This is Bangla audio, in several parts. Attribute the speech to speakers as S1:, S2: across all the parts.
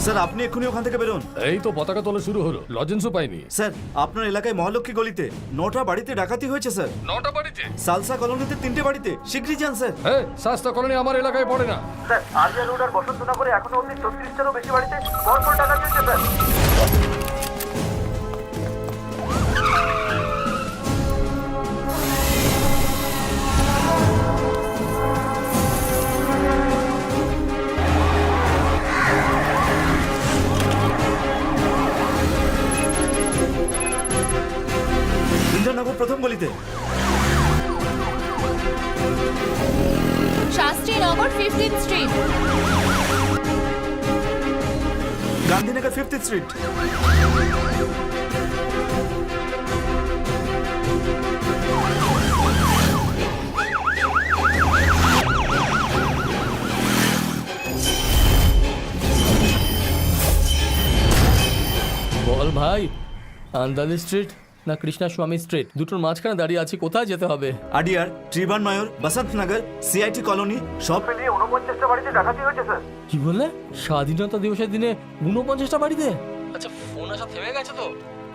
S1: স্যার আপনি এক্ষুনি ওখান থেকে বেরোন।
S2: এই তো পতাকা তোলা শুরু হলো, লজেন্সও পাইনি।
S1: স্যার আপনার এলাকায় মহালক্ষ্মী গলিতে 9টা বাড়িতে ডাকাতি হয়েছে স্যার।
S2: 9টা বাড়িতে?
S1: সালসা কলোনিতে 3টে বাড়িতে। শীঘ্রই যান স্যার।
S2: হ্যাঁ, শাস্তা কলোনি আমার এলাকায় পড়ে না।
S1: স্যার আরিয়া রোড আর বসন্তনগরে এখনো অবধি 36টারও বেশি বাড়িতে পরপর ডাকাতি হয়েছে স্যার। ইন্দ্রনগর প্রথম গলিতে।
S3: Shastrinagar 15th street.
S1: Gandhinagar 5th street.
S4: বল ভাই, আন্দালি স্ট্রিট না কৃষ্ণা স্বামী স্ট্রিট, দুটোর মাঝখানে দাঁড়িয়ে আছি, কোথায় যেতে হবে?
S1: আডিয়ার, ট্রিবান মায়র, বসন্তনগর, সিআইটি কলোনি সব মিলিয়ে 49টা বাড়িতে ডাকাতি হয়েছে স্যার।
S4: কি বললে? স্বাধীনতা দিবসের দিনে 49টা বাড়িতে? আচ্ছা, ফোন আসা থেমে গেছে তো?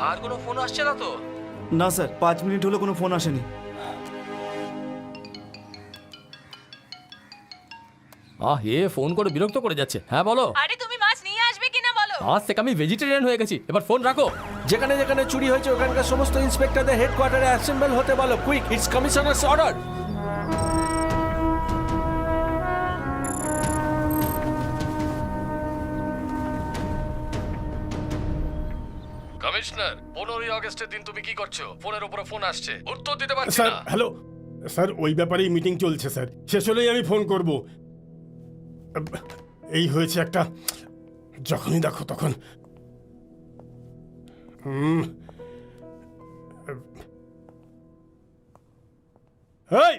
S4: আর কোনো ফোন আসছে না তো?
S1: না স্যার, 5 মিনিট হলো কোনো ফোন আসেনি।
S4: ফোন করে বিরক্ত করে যাচ্ছে। হ্যাঁ বলো।
S3: আরে তুমি মাছ নিয়ে আসবে কিনা বলো।
S4: আজ থেকে আমি ভেজিটেরিয়ান হয়ে গেছি, এবার ফোন রাখো।
S5: যেখানে যেখানে চুরি হয়েছে ওখানকার সমস্ত ইন্সপেক্টরদের হেডকোয়ার্টারে অ্যাসেম্বল হতে বলো। Quick, it's commissioner's order.
S2: Commissioner, 15ই আগস্টের দিন তুমি কি করছো? ফোনের উপরে ফোন আসছে, উত্তর দিতে পারছি
S6: স্যার
S2: না।
S6: হ্যালো স্যার, ওই ব্যাপারেই মিটিং চলছে স্যার, শেষ হলেই আমি ফোন করব। এই হয়েছে একটা, যখনই দেখো তখন এই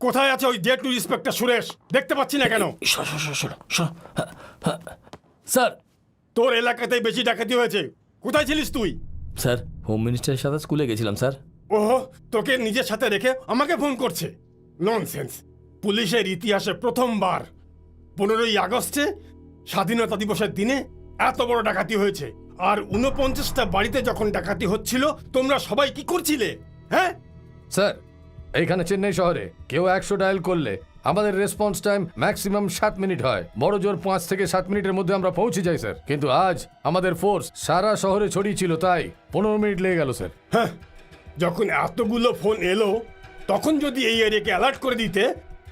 S6: কোথায় আছে ওই ডেট টু ইন্সপেক্টর সুরেশ? দেখতে পাচ্ছি না কেন?
S4: স্যার,
S6: তোর এলাকাতেই বেশি ডাকাতি হয়েছে, কোথায় ছিলিস তুই?
S4: স্যার হোম মিনিস্টারের সাথে স্কুলে গেছিলাম স্যার।
S6: ওহো, তোকে নিজের সাথে রেখে আমাকে ফোন করছে। ননসেন্স। পুলিশের ইতিহাসে প্রথমবার 15ই আগস্টে স্বাধীনতা দিবসের দিনে এত বড় ডাকাতি হয়েছে। আর 49টা বাড়িতে যখন ডাকাতি হচ্ছিল তোমরা সবাই কি করছিলে? হ্যাঁ
S2: স্যার, এইখানে চেন্নাই শহরে কেউ 100 ডায়াল করলে আমাদের রেসপন্স টাইম ম্যাক্সিমাম 7 মিনিট হয়, বড় জোর 5 থেকে 7 মিনিটের মধ্যে আমরা পৌঁছে যাই স্যার। কিন্তু আজ আমাদের ফোর্স সারা শহরে ছড়িয়ে ছিল, তাই 15 মিনিট লেগে গেল স্যার।
S6: হ্যাঁ, যখন এতগুলো ফোন এলো তখন যদি এই এরিয়াকে অ্যালার্ট করে দিতে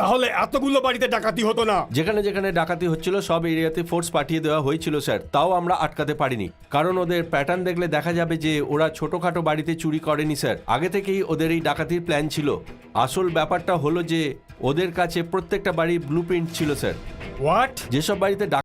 S6: তাহলে এতগুলো বাড়িতে ডাকাতি হতো না।
S5: যেখানে যেখানে ডাকাতি হচ্ছিল সব এরিয়াতে ফোর্স পাঠিয়ে দেওয়া হয়েছিল স্যার, তাও আমরা আটকাতে পারিনি। কারণ ওদের প্যাটার্ন দেখলে দেখা যাবে যে ওরা ছোটখাটো বাড়িতে চুরি করেনি স্যার, আগে থেকেই ওদের এই ডাকাতির প্ল্যান ছিল। আসল ব্যাপারটা হলো যে ওদের কাছে প্রত্যেকটা বাড়ির ব্লুপ্রিন্ট ছিল স্যার।
S6: হোয়াট?
S5: যেসব বাড়িতে